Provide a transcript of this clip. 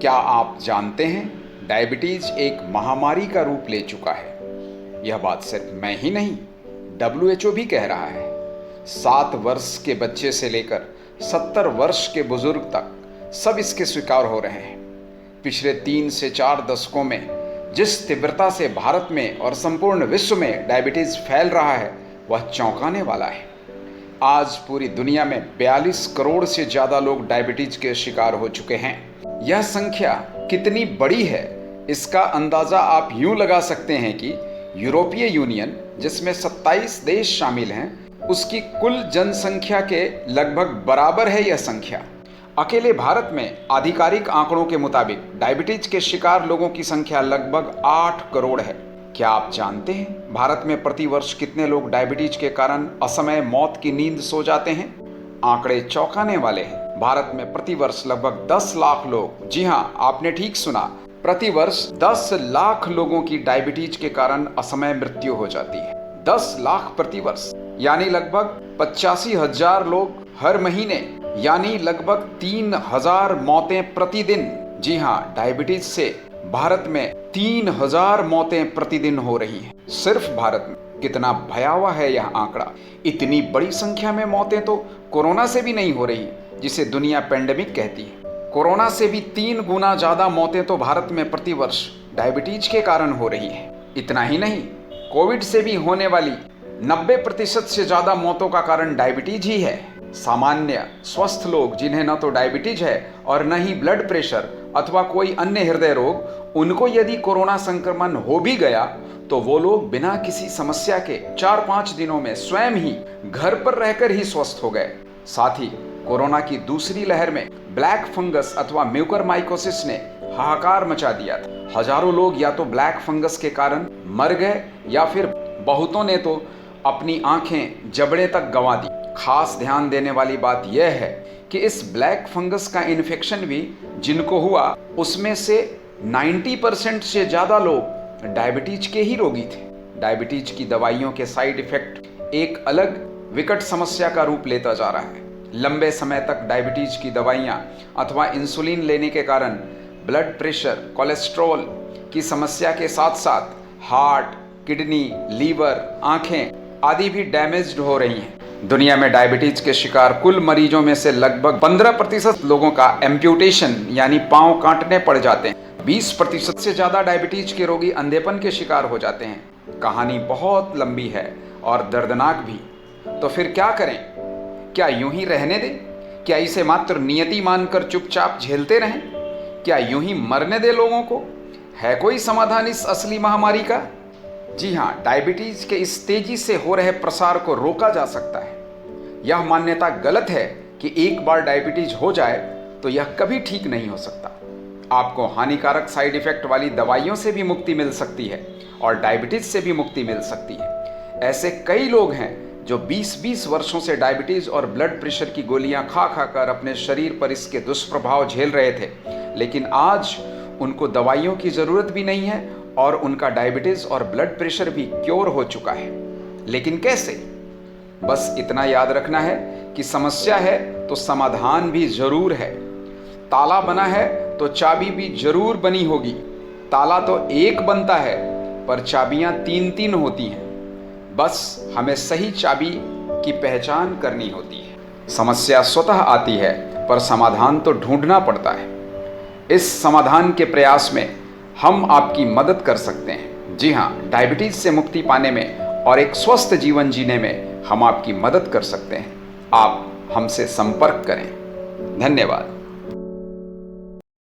क्या आप जानते हैं, डायबिटीज एक महामारी का रूप ले चुका है। यह बात सिर्फ मैं ही नहीं, WHO भी कह रहा है। 7 वर्ष के बच्चे से लेकर 70 वर्ष के बुजुर्ग तक सब इसके शिकार हो रहे हैं। पिछले 3 से 4 दशकों में जिस तीव्रता से भारत में और संपूर्ण विश्व में डायबिटीज फैल रहा है, वह चौंकाने वाला है। आज पूरी दुनिया में 42 करोड़ से ज़्यादा लोग डायबिटीज के शिकार हो चुके हैं। यह संख्या कितनी बड़ी है, इसका अंदाज़ा आप यूं लगा सकते हैं कि यूरोपीय यूनियन, जिसमें 27 देश शामिल हैं, उसकी कुल जनसंख्या के लगभग बराबर है यह संख्या। अकेले भारत में आधिकारिक आंकड़ों के मुताबिक डायबिटीज के शिकार लोगों की संख्या लगभग 8 करोड़ है। क्या आप जानते हैं भारत में प्रतिवर्ष कितने लोग डायबिटीज के कारण असमय मौत की नींद सो जाते हैं? आंकड़े चौंकाने वाले हैं। भारत में प्रतिवर्ष लगभग 10 लाख लोग, जी हां, आपने ठीक सुना, प्रतिवर्ष 10 लाख लोगों की डायबिटीज के कारण असमय मृत्यु हो जाती है। 10 लाख प्रतिवर्ष, यानी लगभग 85,000 लोग हर महीने, यानी लगभग 3,000 मौतें प्रतिदिन। जी हां, डायबिटीज से भारत में 3,000 मौतें प्रतिदिन हो रही हैं। सिर्फ भारत में। कितना भयावह है यह आंकड़ा। इतनी बड़ी संख्या में मौतें तो कोरोना से भी नहीं हो रही, जिसे दुनिया पेंडेमिक कहती है। कोरोना से भी 3 गुना ज्यादा मौतें तो भारत में प्रतिवर्ष डायबिटीज के कारण हो रही है। इतना ही नहीं, कोविड से भी होने वाली 90% से ज्यादा मौतों का कारण डायबिटीज ही है। सामान्य स्वस्थ लोग, जिन्हें न तो डायबिटीज है और न ही ब्लड प्रेशर अथवा कोई अन्य हृदय रोग, उनको यदि कोरोना संक्रमण हो भी गया तो वो लोग बिना किसी समस्या के 4-5 दिनों में स्वयं ही घर पर रहकर ही स्वस्थ हो गए। साथ ही कोरोना की दूसरी लहर में ब्लैक फंगस अथवा म्यूकरमाइकोसिस ने हाहाकार मचा दिया था। हजारों लोग या तो ब्लैक फंगस के कारण मर गए या फिर बहुतों ने तो अपनी आंखें जबड़े तक गंवा दी। खास ध्यान देने वाली बात यह है कि इस ब्लैक फंगस का इन्फेक्शन भी जिनको हुआ, उसमें से 90% से ज़्यादा लोग डायबिटीज के ही रोगी थे। डायबिटीज की दवाइयों के साइड इफेक्ट एक अलग विकट समस्या का रूप लेता जा रहा है। लंबे समय तक डायबिटीज की दवाइयाँ अथवा इंसुलिन लेने के कारण ब्लड प्रेशर, कोलेस्ट्रॉल की समस्या के साथ साथ हार्ट, किडनी, लीवर, आंखें आदि भी डैमेज्ड हो रही हैं। दुनिया में डायबिटीज के शिकार कुल मरीजों में से लगभग 15% लोगों का एम्प्यूटेशन यानी पांव काटने पड़ जाते हैं। 20% से ज़्यादा डायबिटीज के रोगी अंधेपन के शिकार हो जाते हैं। कहानी बहुत लंबी है और दर्दनाक भी। तो फिर क्या करें? क्या यूं ही रहने दें? क्या इसे मात्र नियति मानकर चुपचाप झेलते रहें? क्या यूं ही मरने दें लोगों को? है कोई समाधान इस असली महामारी का? जी हाँ, डायबिटीज के इस तेजी से हो रहे प्रसार को रोका जा सकता है। यह मान्यता गलत है कि एक बार डायबिटीज हो जाए तो यह कभी ठीक नहीं हो सकता। आपको हानिकारक साइड इफेक्ट वाली दवाइयों से भी मुक्ति मिल सकती है और डायबिटीज से भी मुक्ति मिल सकती है। ऐसे कई लोग हैं जो 20-20 वर्षों से डायबिटीज और ब्लड प्रेशर की गोलियां खा कर अपने शरीर पर इसके दुष्प्रभाव झेल रहे थे, लेकिन आज उनको दवाइयों की जरूरत भी नहीं है और उनका डायबिटीज और ब्लड प्रेशर भी क्योर हो चुका है। लेकिन कैसे? बस इतना याद रखना है कि समस्या है तो समाधान भी जरूर है। ताला बना है तो चाबी भी जरूर बनी होगी। ताला तो एक बनता है पर चाबियां 3-3 होती हैं। बस हमें सही चाबी की पहचान करनी होती है। समस्या स्वतः आती है पर समाधान तो ढूंढना पड़ता है। इस समाधान के प्रयास में हम आपकी मदद कर सकते हैं। जी हाँ, डायबिटीज से मुक्ति पाने में और एक स्वस्थ जीवन जीने में हम आपकी मदद कर सकते हैं। आप हमसे संपर्क करें। धन्यवाद।